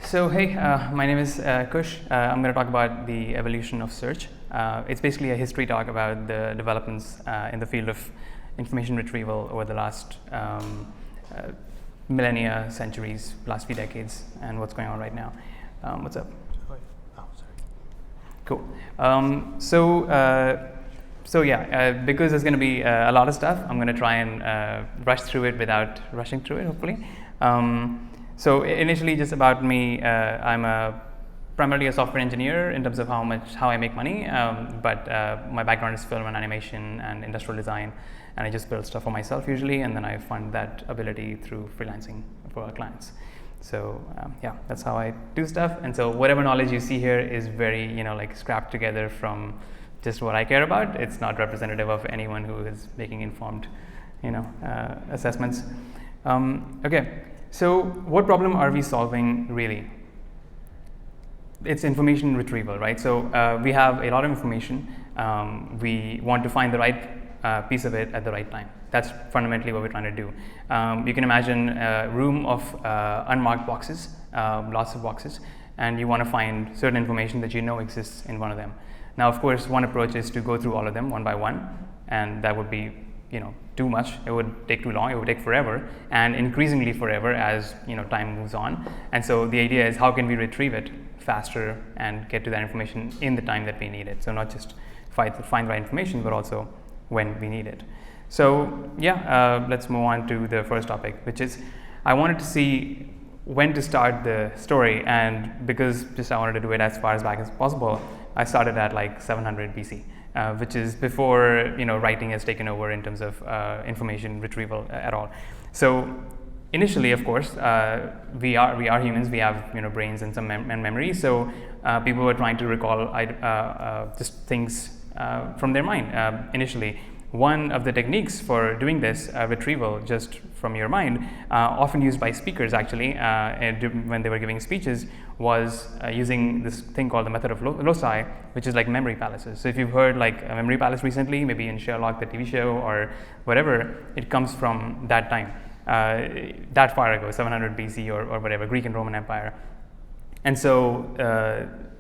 So hey, my name is Kush. I'm going to talk about the evolution of search. It's basically a history talk about the developments in the field of information retrieval over the last millennia, centuries, last few decades, and what's going on right now. What's up? Oh, sorry. Cool. So yeah, because there's going to be a lot of stuff, I'm going to try and rush through it without rushing through it, hopefully. So initially, just about me, I'm primarily a software engineer in terms of how I make money, but my background is film and animation and industrial design, and I just build stuff for myself usually, and then I fund that ability through freelancing for our clients. So yeah, that's how I do stuff. And so whatever knowledge you see here is very, like scrapped together from just what I care about. It's not representative of anyone who is making informed, assessments. Okay. So what problem are we solving really? It's information retrieval, right? So we have a lot of information. We want to find the right piece of it at the right time. That's fundamentally what we're trying to do. You can imagine a room of unmarked boxes, lots of boxes, and you want to find certain information that you know exists in one of them. Now, of course, one approach is to go through all of them one by one, and that would be too much. It would take too long. It would take forever, and increasingly forever as time moves on. And so the idea is, how can we retrieve it faster and get to that information in the time that we need it? So not just find the right information, but also when we need it. So yeah, let's move on to the first topic, which is I wanted to see when to start the story, and because I wanted to do it as far as back as possible, I started at like 700 BC. Which is before writing has taken over in terms of information retrieval at all. So initially, of course, we are humans. We have brains and some memory. So people were trying to recall just things from their mind initially. One of the techniques for doing this retrieval just from your mind, often used by speakers actually when they were giving speeches, was using this thing called the method of loci, which is like memory palaces. So if you've heard like a memory palace recently, maybe in Sherlock, the TV show, or whatever, it comes from that time, that far ago, 700 BC or whatever, Greek and Roman Empire. And so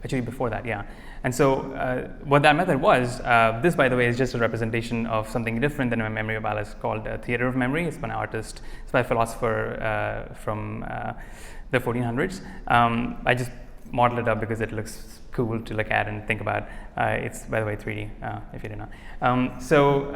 actually before that, yeah. And so what that method was, this by the way is just a representation of something different than a memory palace called Theater of Memory. It's by an artist, it's by a philosopher from the 1400s. I just modeled it up because it looks cool to look at and think about. It's by the way 3D, if you didn't know. So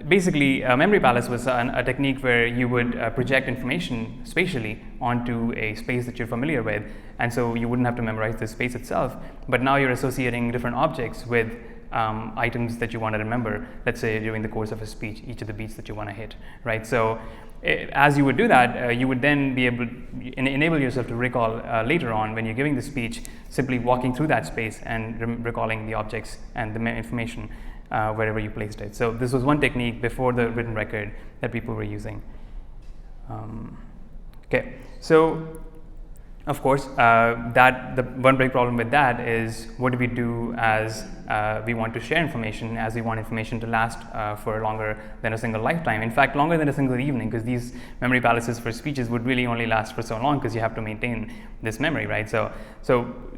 basically a memory palace was a technique where you would project information spatially onto a space that you're familiar with, and so you wouldn't have to memorize the space itself, but now you're associating different objects with items that you want to remember, let's say during the course of a speech, each of the beats that you want to hit, right? So as you would do that, you would then be able to enable yourself to recall later on when you're giving the speech, simply walking through that space and recalling the objects and the information wherever you placed it. So this was one technique before the written record that people were using. Okay, so of course, the one big problem with that is, what do we do as we want to share information, as we want information to last for longer than a single lifetime. In fact, longer than a single evening, because these memory palaces for speeches would really only last for so long because you have to maintain this memory, right? So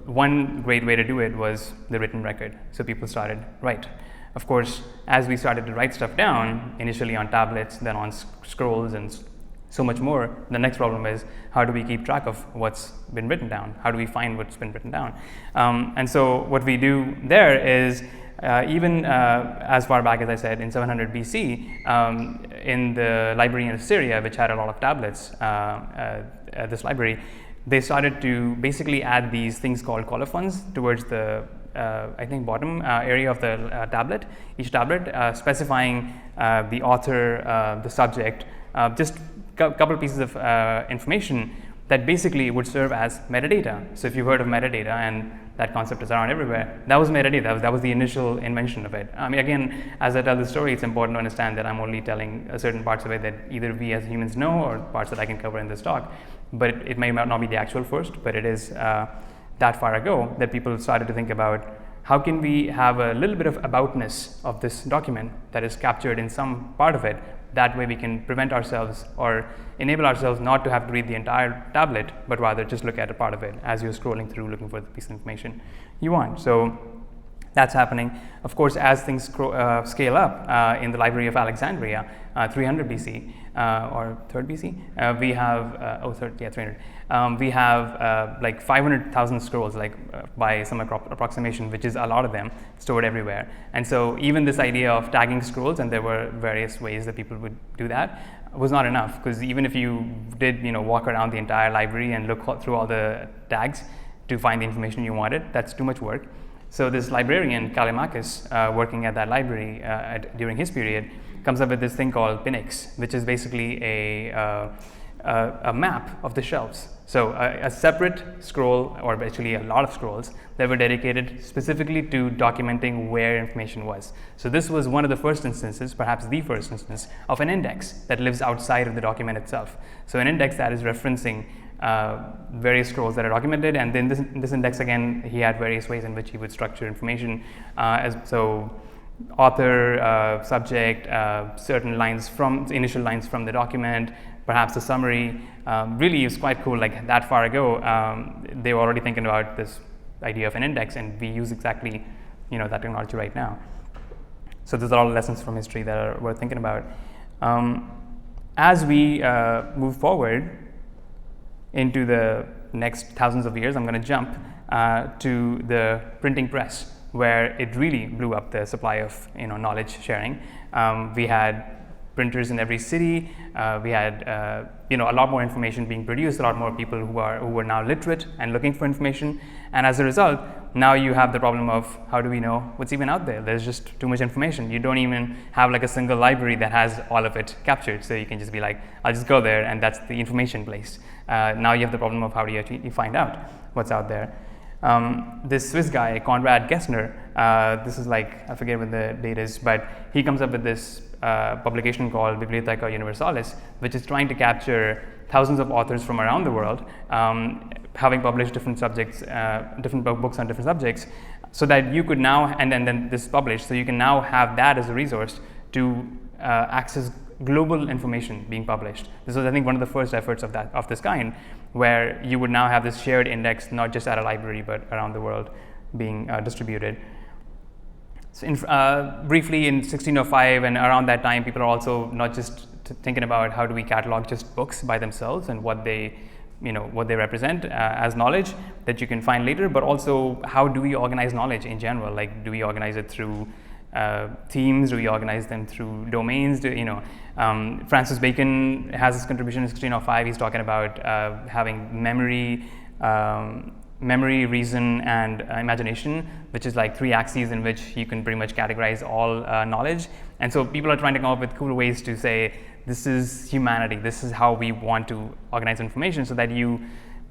one great way to do it was the written record. So people started write. Of course, as we started to write stuff down, initially on tablets, then on scrolls and so much more, the next problem is, how do we keep track of what's been written down? How do we find what's been written down? And so what we do there is, even as far back as I said, in 700 BC, in the Library of Alexandria, which had a lot of tablets, this library, they started to basically add these things called colophons towards the I think bottom area of the tablet, each tablet, specifying the author, the subject, just couple pieces of information that basically would serve as metadata. So if you've heard of metadata, and that concept is around everywhere, that was metadata. That was the initial invention of it. I mean, again, as I tell the story, it's important to understand that I'm only telling certain parts of it that either we as humans know, or parts that I can cover in this talk. But it may not be the actual first, but it is that far ago that people started to think about, how can we have a little bit of aboutness of this document that is captured in some part of it, that way we can prevent ourselves or enable ourselves not to have to read the entire tablet, but rather just look at a part of it as you're scrolling through looking for the piece of information you want. So that's happening. Of course, as things scale up in the Library of Alexandria, 300 BC or 3rd BC, we have 300. We have like 500,000 scrolls, like by some approximation, which is a lot of them stored everywhere. And so even this idea of tagging scrolls, and there were various ways that people would do that, was not enough, because even if you did walk around the entire library and look through all the tags to find the information you wanted, that's too much work. So this librarian, Callimachus, working at that library during his period, comes up with this thing called Pinix, which is basically a map of the shelves. So a separate scroll, or actually a lot of scrolls, that were dedicated specifically to documenting where information was. So this was one of the first instances, perhaps the first instance, of an index that lives outside of the document itself. So an index that is referencing various scrolls that are documented, and then this index, again, he had various ways in which he would structure information. So author, subject, certain lines from initial lines from the document, perhaps a summary. Really is quite cool. Like that far ago, they were already thinking about this idea of an index, and we use exactly that technology right now. So there's a lot of lessons from history that are worth thinking about. As we move forward into the next thousands of years, I'm going to jump to the printing press, where it really blew up the supply of knowledge sharing. We had printers in every city. We had a lot more information being produced, a lot more people who were now literate and looking for information. And as a result, now you have the problem of how do we know what's even out there? There's just too much information. You don't even have like a single library that has all of it captured. So you can just be like, I'll just go there, and that's the information place. Now you have the problem of how do you find out what's out there. This Swiss guy, Konrad Gessner, this is like, I forget what the date is, but he comes up with this publication called Bibliotheca Universalis, which is trying to capture thousands of authors from around the world, having published different subjects, different books on different subjects, so that you could now, and then this published, so you can now have that as a resource to access global information being published. This was, I think, one of the first efforts of this kind, where you would now have this shared index, not just at a library, but around the world being distributed. So briefly, in 1605 and around that time, people are also not just thinking about how do we catalog just books by themselves and what they represent as knowledge that you can find later, but also how do we organize knowledge in general? Like, do we organize it through themes? Do we organize them through domains? Francis Bacon has his contribution in 1605. He's talking about having memory, reason, and imagination, which is like three axes in which you can pretty much categorize all knowledge. And so people are trying to come up with cool ways to say, this is humanity, this is how we want to organize information, so that you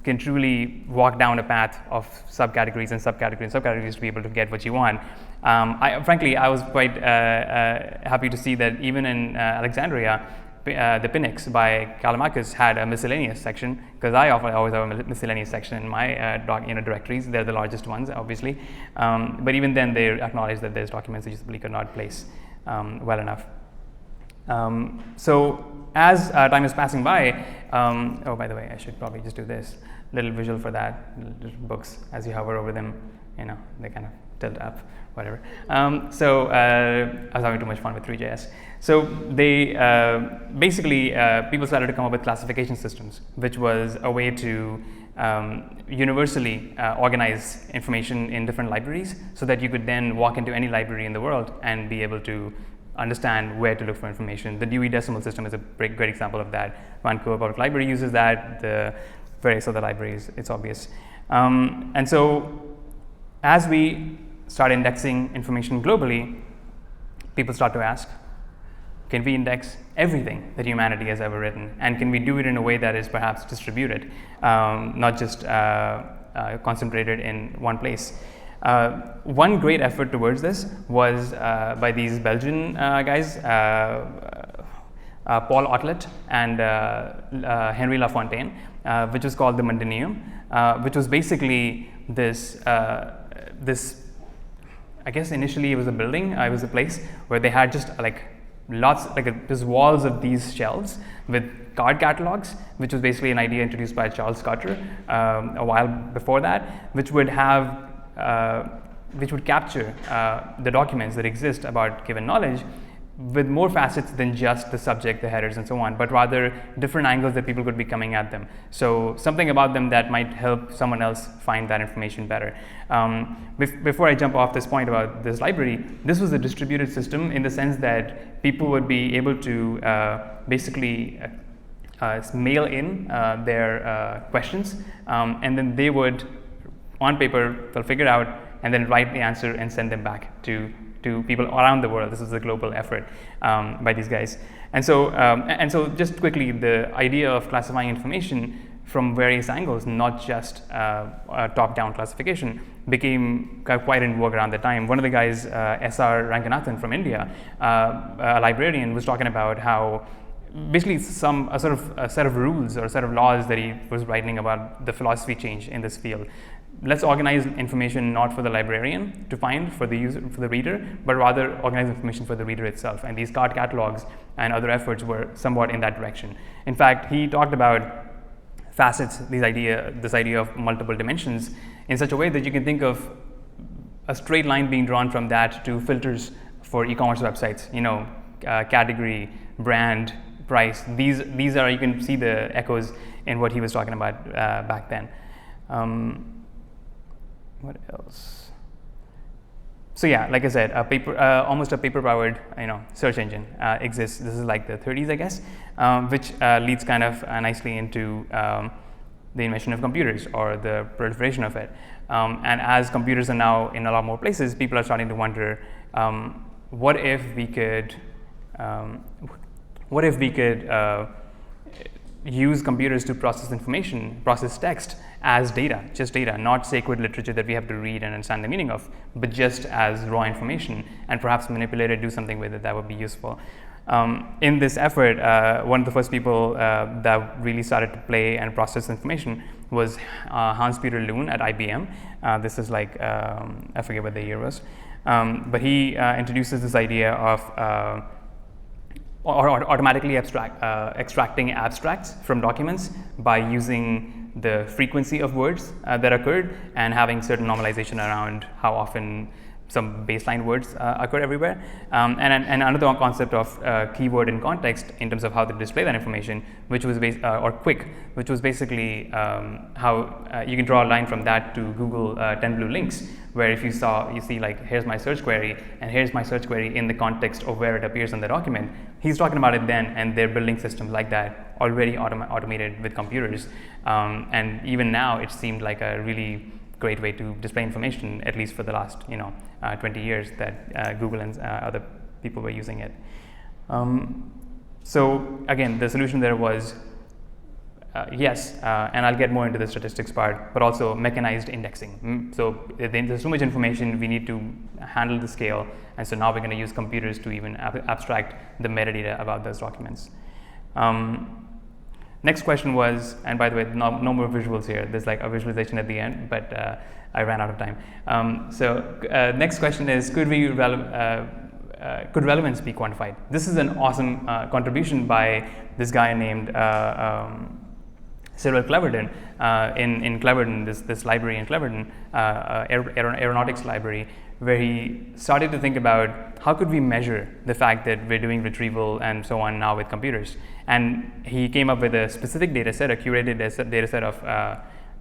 can truly walk down a path of subcategories and subcategories to be able to get what you want. Frankly, I was quite happy to see that even in Alexandria, the Pinix by Callimachus had a miscellaneous section, because I always have a miscellaneous section in my directories. They're the largest ones, obviously. But even then, they acknowledge that there's documents that you simply could not place well enough. So as time is passing by, oh, by the way, I should probably just do this little visual for that. Little books, as you hover over them, they kind of tilt up, whatever. So I was having too much fun with 3JS. So they basically, people started to come up with classification systems, which was a way to universally organize information in different libraries, so that you could then walk into any library in the world and be able to understand where to look for information. The Dewey Decimal System is a great example of that. Vancouver Public Library uses that. The various other libraries, it's obvious. And so as we start indexing information globally, people start to ask, can we index everything that humanity has ever written? And can we do it in a way that is perhaps distributed, not just concentrated in one place? One great effort towards this was by these Belgian guys, Paul Otlet and Henri Lafontaine, which was called the Mundaneum, which was basically this, I guess initially it was a building, it was a place where they had just like there's walls of these shelves with card catalogs, which was basically an idea introduced by Charles Carter a while before that, which would capture the documents that exist about given knowledge with more facets than just the subject, the headers, and so on, but rather different angles that people could be coming at them. So something about them that might help someone else find that information better. Before I jump off this point about this library, this was a distributed system in the sense that people would be able to basically mail in their questions, and then they would, on paper, they'll figure out and then write the answer and send them back to people around the world. This is a global effort by these guys. And so just quickly, the idea of classifying information from various angles, not just a top-down classification, became quite in vogue around the time. One of the guys, S.R. Ranganathan from India, a librarian, was talking about how basically a set of rules or a set of laws that he was writing about the philosophy change in this field. Let's organize information not for the librarian to find for the user, for the reader, but rather organize information for the reader itself. And these card catalogs and other efforts were somewhat in that direction. In fact, he talked about facets, this idea of multiple dimensions, in such a way that you can think of a straight line being drawn from that to filters for e-commerce websites. Category, brand, price. These are, you can see the echoes in what he was talking about back then. What else? So yeah, like I said, almost a paper-powered search engine exists. This is like the 30s, I guess, which leads kind of nicely into the invention of computers or the proliferation of it. And as computers are now in a lot more places, people are starting to wonder, what if we could use computers to process information, process text as data, just data, not sacred literature that we have to read and understand the meaning of, but just as raw information, and perhaps manipulate it, do something with it that would be useful. In this effort, one of the first people that really started to play and process information was Hans-Peter Loon at IBM. This is like, I forget what the year was, but he introduces this idea of automatically extracting abstracts from documents by using the frequency of words that occurred and having certain normalization around how often some baseline words occur everywhere. And another concept of keyword in context in terms of how to display that information, which was or quick, which was basically how you can draw a line from that to Google 10 blue links, where if you see like, here's my search query and here's my search query in the context of where it appears in the document. He's talking about it then, and they're building systems like that already automated with computers. And even now, it seemed like a really great way to display information, at least for the last 20 years that Google and other people were using it. So again, the solution there was yes, and I'll get more into the statistics part, but also mechanized indexing. So there's too much information, we need to handle the scale, and so now we're going to use computers to even abstract the metadata about those documents. Next question was, and by the way, no more visuals here. There's like a visualization at the end, but I ran out of time. Next question is, could relevance be quantified? This is an awesome contribution by this guy named Cyril Cleverton in Cleverton, this library in Cleverton, aeronautics library, where he started to think about how could we measure the fact that we're doing retrieval and so on now with computers. And he came up with a specific data set, a curated data set of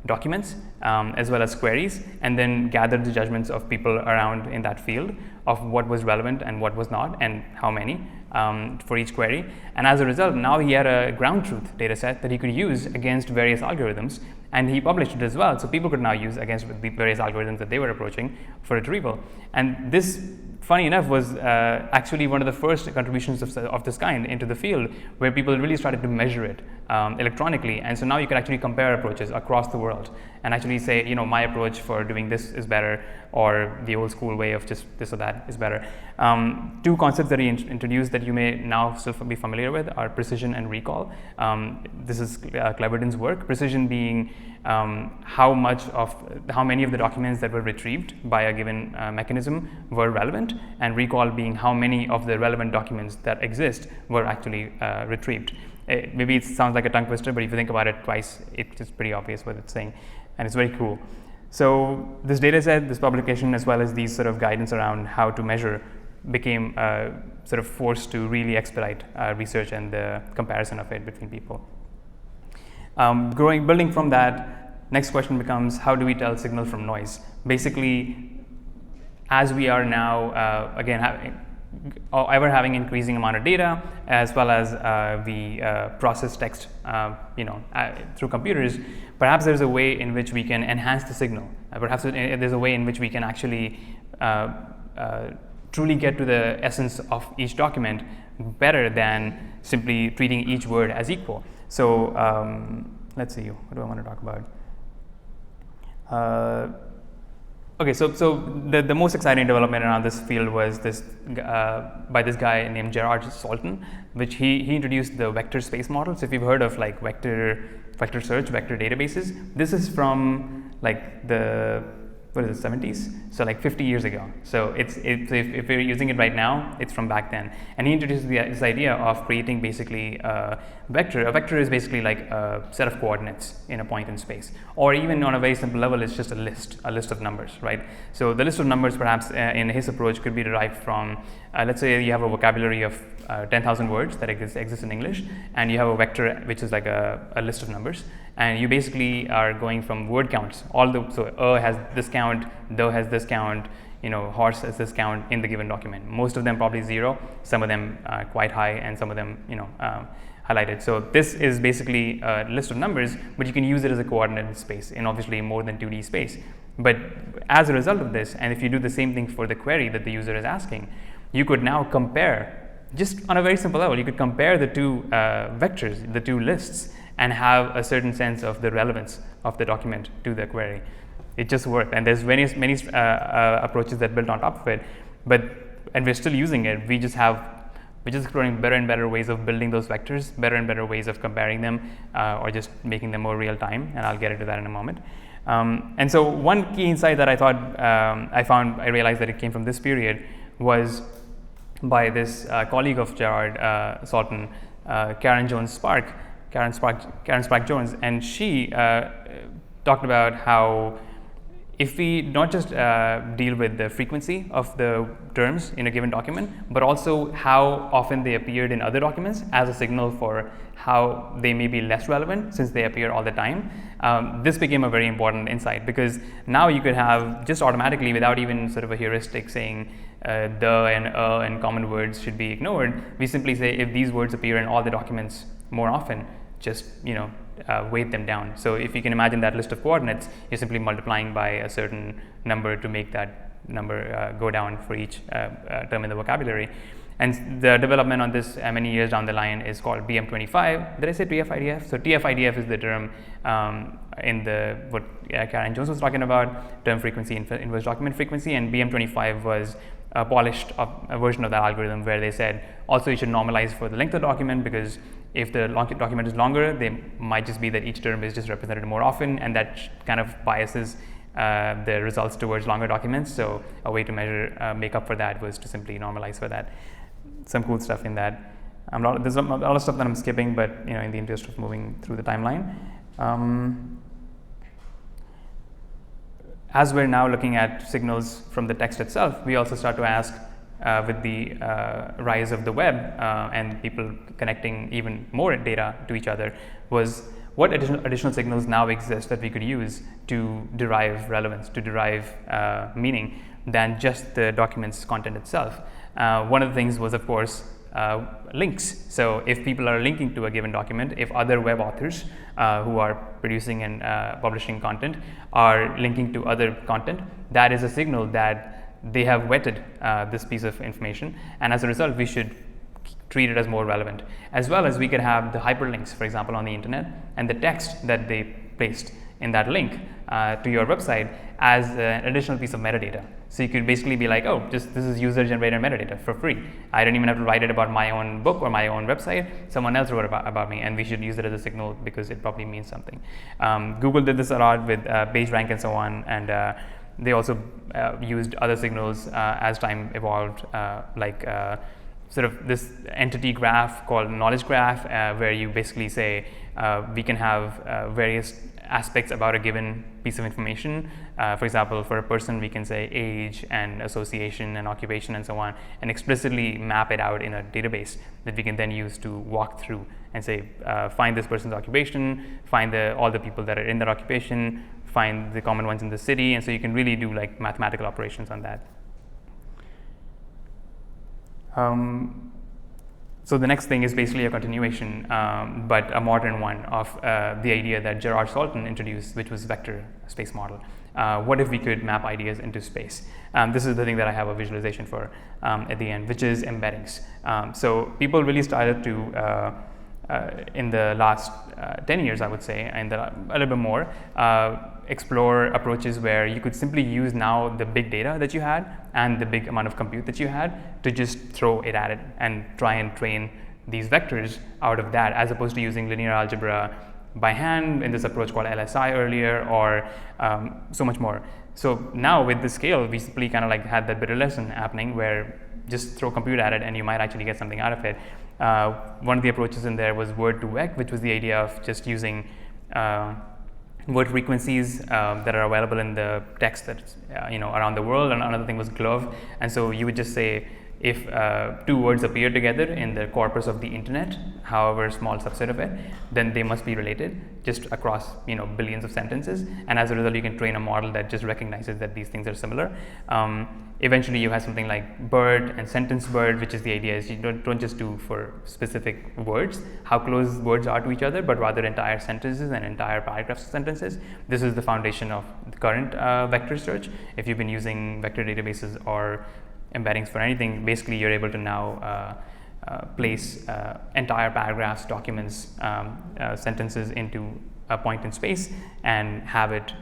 documents as well as queries, and then gathered the judgments of people around in that field of what was relevant and what was not, and how many for each query. And as a result, now he had a ground truth data set that he could use against various algorithms, and he published it as well, so people could now use against the various algorithms that they were approaching for retrieval. And this, funny enough, was actually one of the first contributions of this kind into the field, where people really started to measure it electronically, and so now you can actually compare approaches across the world and actually say, my approach for doing this is better, or the old school way of just this or that is better. Two concepts that he introduced that you may now still be familiar with are precision and recall. This is Cleverden's work. Precision being how many of the documents that were retrieved by a given mechanism were relevant, and recall being how many of the relevant documents that exist were actually retrieved. Maybe it sounds like a tongue twister, but if you think about it twice, it's pretty obvious what it's saying, and it's very cool. So this data set, this publication, as well as these sort of guidance around how to measure became sort of forced to really expedite research and the comparison of it between people. Building from that, next question becomes, how do we tell signal from noise? Basically, as we are now, again, having increasing amount of data, as well as we process text, through computers, perhaps there's a way in which we can enhance the signal. Perhaps there's a way in which we can actually truly get to the essence of each document better than simply treating each word as equal. So let's see, what do I want to talk about? Okay, so the most exciting development around this field was this by this guy named Gerard Salton, which he introduced the vector space model. So if you've heard of like vector search, vector databases, this is from like the 70s, so like 50 years ago. So if you're using it right now, it's from back then. And he introduced this idea of creating basically a vector. A vector is basically like a set of coordinates in a point in space, or even on a very simple level, it's just a list of numbers, right? So the list of numbers, perhaps in his approach, could be derived from, let's say you have a vocabulary of 10,000 words that exist in English, and you have a vector which is like a list of numbers, and you basically are going from word counts. So has this count, though has this count, horse has this count in the given document. Most of them probably 0, some of them quite high, and some of them highlighted. So this is basically a list of numbers, but you can use it as a coordinate in space, in obviously more than 2D space. But as a result of this, and if you do the same thing for the query that the user is asking, you could now compare, just on a very simple level, you could compare the two vectors, the two lists, and have a certain sense of the relevance of the document to the query. It just worked, and there's many approaches that built on top of it, and we're still using it. We're just exploring better and better ways of building those vectors, better and better ways of comparing them, or just making them more real time, and I'll get into that in a moment. And so one key insight that I realized that it came from this period was by this colleague of Gerard Salton, Karen Sprague-Jones, and she talked about how if we not just deal with the frequency of the terms in a given document, but also how often they appeared in other documents as a signal for how they may be less relevant since they appear all the time, this became a very important insight, because now you could have just automatically, without even sort of a heuristic saying the and common words should be ignored, we simply say if these words appear in all the documents more often, just weight them down. So if you can imagine that list of coordinates, you're simply multiplying by a certain number to make that number go down for each term in the vocabulary. And the development on this many years down the line is called BM25. Did I say TF-IDF? So TF-IDF is the term in what Karen Jones was talking about, term frequency, inverse document frequency, and BM25 was a polished a version of that algorithm where they said also you should normalize for the length of the document, because if the document is longer, they might just be that each term is just represented more often, and that kind of biases the results towards longer documents. So a way to make up for that was to simply normalize for that. Some cool stuff in that. There's a lot of stuff that I'm skipping, but in the interest of moving through the timeline. As we're now looking at signals from the text itself, we also start to ask, with the rise of the web and people connecting even more data to each other, was what additional signals now exist that we could use to derive relevance, to derive meaning, than just the document's content itself. One of the things was, of course, links. So if people are linking to a given document, if other web authors who are producing and publishing content are linking to other content, that is a signal that they have vetted this piece of information, and as a result we should treat it as more relevant. As well as we could have the hyperlinks, for example, on the internet, and the text that they placed in that link to your website as an additional piece of metadata. So you could basically be like, oh, this is user-generated metadata for free. I don't even have to write it about my own book or my own website. Someone else wrote about me, and we should use it as a signal because it probably means something. Google did this a lot with PageRank and so on, and they also used other signals as time evolved, like sort of this entity graph called knowledge graph, where you basically say we can have various aspects about a given piece of information. For example, for a person, we can say age and association and occupation and so on, and explicitly map it out in a database that we can then use to walk through and say, find this person's occupation, find all the people that are in that occupation, find the common ones in the city, and so you can really do like mathematical operations on that. So the next thing is basically a continuation, but a modern one of the idea that Gerard Salton introduced, which was vector space model. What if we could map ideas into space? This is the thing that I have a visualization for at the end, which is embeddings. So people really started to, in the last 10 years, I would say, and a little bit more, explore approaches where you could simply use now the big data that you had and the big amount of compute that you had to just throw it at it and try and train these vectors out of that, as opposed to using linear algebra by hand in this approach called LSI earlier, or so much more. So now with the scale, we simply kind of like had that bitter lesson happening where just throw compute at it and you might actually get something out of it. One of the approaches in there was word2vec, which was the idea of just using word frequencies that are available in the text that's around the world, and another thing was glove. And so you would just say, if two words appear together in the corpus of the internet, however small subset of it, then they must be related just across billions of sentences, and as a result you can train a model that just recognizes that these things are similar. Eventually you have something like BERT and sentence BERT, which is the idea is you don't just do for specific words how close words are to each other, but rather entire sentences and entire paragraphs of sentences. This is the foundation of the current vector search. If you've been using vector databases or embeddings for anything, basically you're able to now place entire paragraphs, documents, sentences into a point in space and have it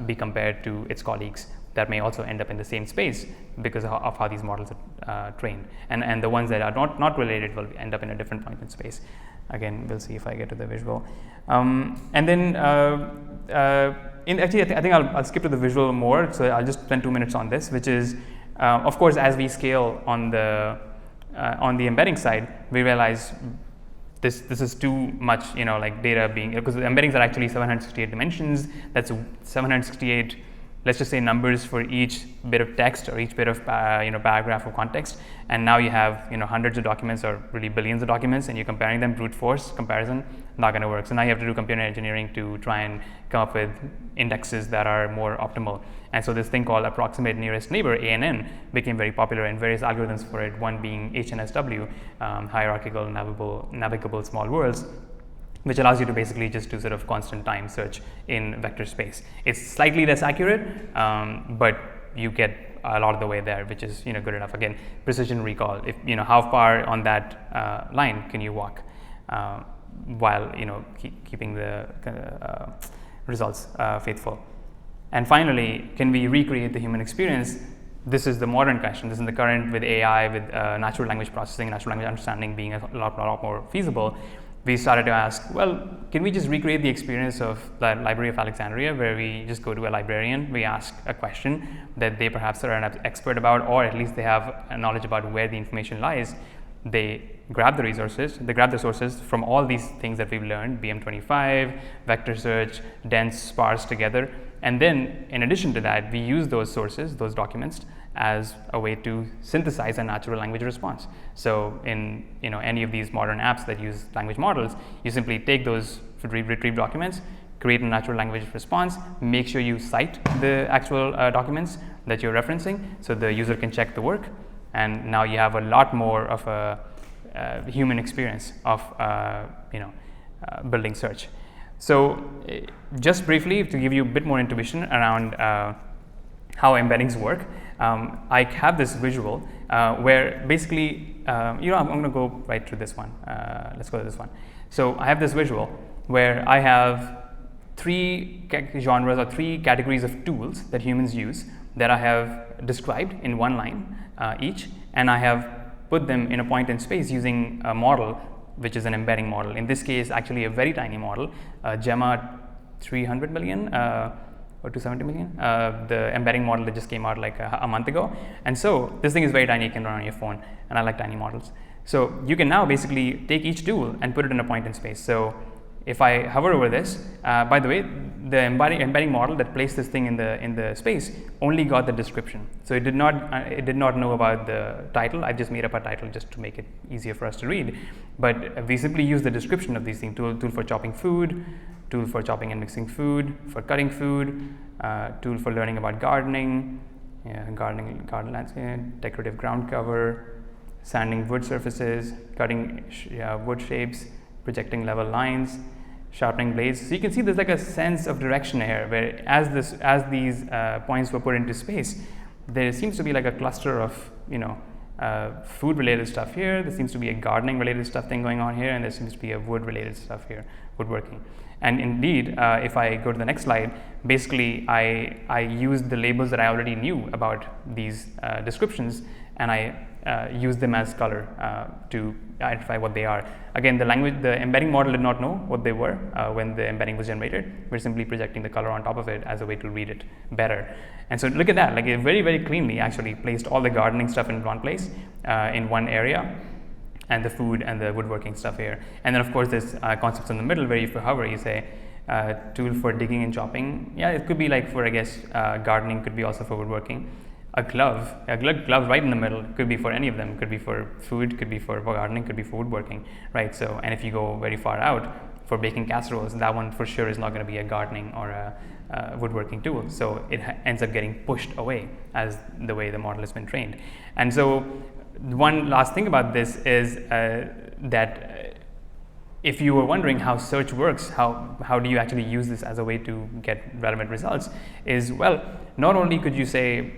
be compared to its colleagues that may also end up in the same space because of how these models are trained. And the ones that are not related will end up in a different point in space. Again, we'll see if I get to the visual. And then actually, I think I'll skip to the visual more, so I'll just spend 2 minutes on this, which is, of course, as we scale on the embedding side, we realize this is too much, like data being, because the embeddings are actually 768 dimensions. That's 768, let's just say, numbers for each bit of text or each bit of paragraph or context. And now you have hundreds of documents or really billions of documents, and you're comparing them. Brute force comparison, not going to work. So now you have to do computer engineering to try and come up with indexes that are more optimal. And so this thing called approximate nearest neighbor, ANN, became very popular, and various algorithms for it, one being HNSW, hierarchical navigable small worlds, which allows you to basically just do sort of constant time search in vector space. It's slightly less accurate, but you get a lot of the way there, which is good enough. Again, precision recall. If how far on that line can you walk while keeping the results faithful. And finally, can we recreate the human experience? This is the modern question. This is the current with AI, with natural language processing, natural language understanding being a lot more feasible. We started to ask, well, can we just recreate the experience of the Library of Alexandria, where we just go to a librarian, we ask a question that they perhaps are an expert about, or at least they have a knowledge about where the information lies. They grab the sources from all these things that we've learned, BM25, vector search, dense, sparse together. And then in addition to that, we use those sources, those documents, as a way to synthesize a natural language response. So in any of these modern apps that use language models, you simply take those retrieved documents, create a natural language response, make sure you cite the actual documents that you're referencing so the user can check the work, and now you have a lot more of a human experience of building search. So just briefly, to give you a bit more intuition around how embeddings work, I have this visual where basically, I'm going to go right through this one. Let's go to this one. So I have this visual where I have 3 genres or 3 categories of tools that humans use that I have described in one line each, and I have put them in a point in space using a model which is an embedding model. In this case, actually a very tiny model, Gemma 300 million or 270 million, the embedding model that just came out like a month ago. And so this thing is very tiny, you can run on your phone, and I like tiny models. So you can now basically take each tool and put it in a point in space. So if I hover over this, by the way, the embedding model that placed this thing in the space only got the description. So it did not know about the title. I just made up a title just to make it easier for us to read. But we simply use the description of these things: tool for chopping food, tool for chopping and mixing food, for cutting food, tool for learning about garden landscape, decorative ground cover, sanding wood surfaces, cutting wood shapes, projecting level lines, sharpening blades. So you can see there's like a sense of direction here, where as these points were put into space, there seems to be like a cluster of food related stuff here. There seems to be a gardening related stuff thing going on here, and there seems to be a wood related stuff here, woodworking. And indeed, if I go to the next slide, basically I used the labels that I already knew about these descriptions, and I used them as color to identify what they are. Again, the embedding model did not know what they were when the embedding was generated. We're simply projecting the color on top of it as a way to read it better. And so look at that, like it very, very cleanly actually placed all the gardening stuff in one place, in one area, and the food and the woodworking stuff here. And then of course there's concepts in the middle where if you hover, you say tool for digging and chopping. Yeah, it could be like for, I guess, gardening, could be also for woodworking. A glove right in the middle could be for any of them. Could be for food, could be for gardening, could be for woodworking, right? So, and if you go very far out for baking casseroles, that one for sure is not going to be a gardening or a woodworking tool. So it ends up getting pushed away as the way the model has been trained. And so one last thing about this is that if you were wondering how search works, how do you actually use this as a way to get relevant results, is, well, not only could you say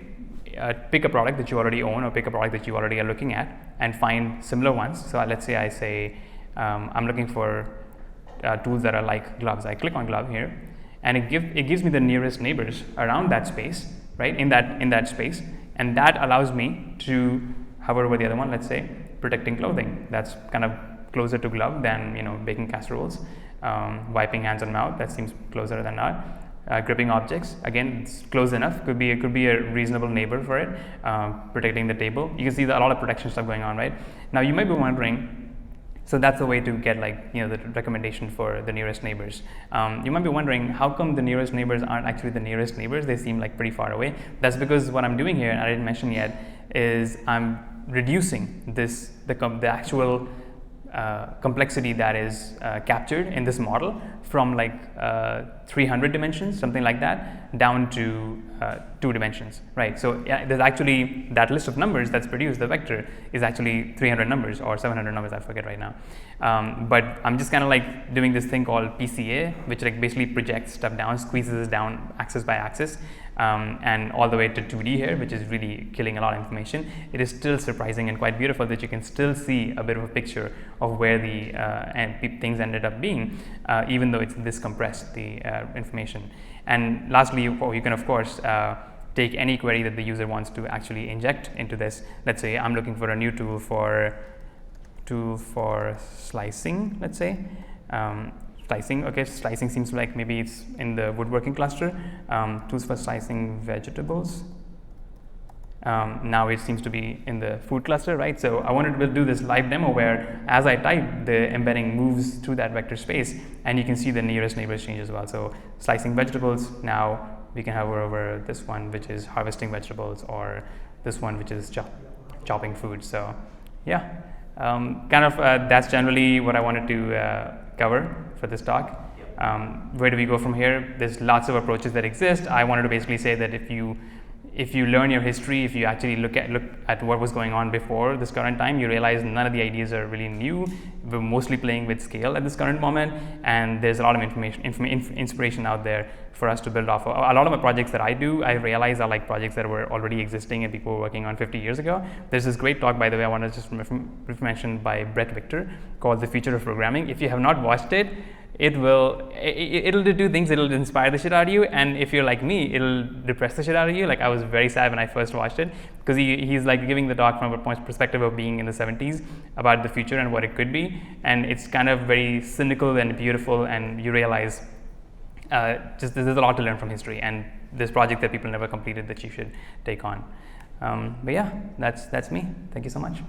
pick a product that you already own or pick a product that you already are looking at and find similar ones. So let's say I say I'm looking for tools that are like gloves. I click on glove here, and it gives me the nearest neighbors around that space, right, in that space, and that allows me to hover over the other one. Let's say protecting clothing. That's kind of closer to glove than baking casseroles. Wiping hands and mouth. That seems closer than not. Gripping objects, again, it's close enough. Could be a reasonable neighbor for it. Protecting the table. You can see a lot of protection stuff going on, right? Now you might be wondering, so that's a way to get the recommendation for the nearest neighbors. You might be wondering, how come the nearest neighbors aren't actually the nearest neighbors? They seem like pretty far away. That's because what I'm doing here, and I didn't mention yet, is I'm reducing the actual complexity that is captured in this model from 300 dimensions, something like that, down to 2 dimensions, right? So there's actually that list of numbers that's produced, the vector, is actually 300 numbers or 700 numbers, I forget right now. But I'm just kind of doing this thing called PCA, which basically projects stuff down, squeezes it down axis by axis, and all the way to 2D here, which is really killing a lot of information. It is still surprising and quite beautiful that you can still see a bit of a picture of where the things ended up being, even though it's this compressed, the information. And lastly, you can of course take any query that the user wants to actually inject into this. Let's say I'm looking for a new tool for slicing, let's say. Slicing seems like maybe it's in the woodworking cluster. Tools for slicing vegetables. Now it seems to be in the food cluster, right? So I wanted to do this live demo where as I type, the embedding moves through that vector space, and you can see the nearest neighbors change as well. So slicing vegetables, now we can hover over this one, which is harvesting vegetables, or this one, which is chopping food. So yeah, that's generally what I wanted to cover for this talk. Where do we go from here? There's lots of approaches that exist. I wanted to basically say that if you if you learn your history, if you actually look at what was going on before this current time, you realize none of the ideas are really new. We're mostly playing with scale at this current moment, and there's a lot of inspiration out there for us to build off of. A lot of my projects that I do, I realize are like projects that were already existing and people were working on 50 years ago. There's this great talk, by the way, I want to just mention, by Brett Victor, called The Future of Programming. If you have not watched it, it'll do things. It'll inspire the shit out of you, and if you're like me, it'll depress the shit out of you. Like, I was very sad when I first watched it, because he's like giving the talk from a perspective of being in the 70s about the future and what it could be, and it's kind of very cynical and beautiful, and you realize just there's a lot to learn from history, and this project that people never completed that you should take on. But yeah, that's me. Thank you so much.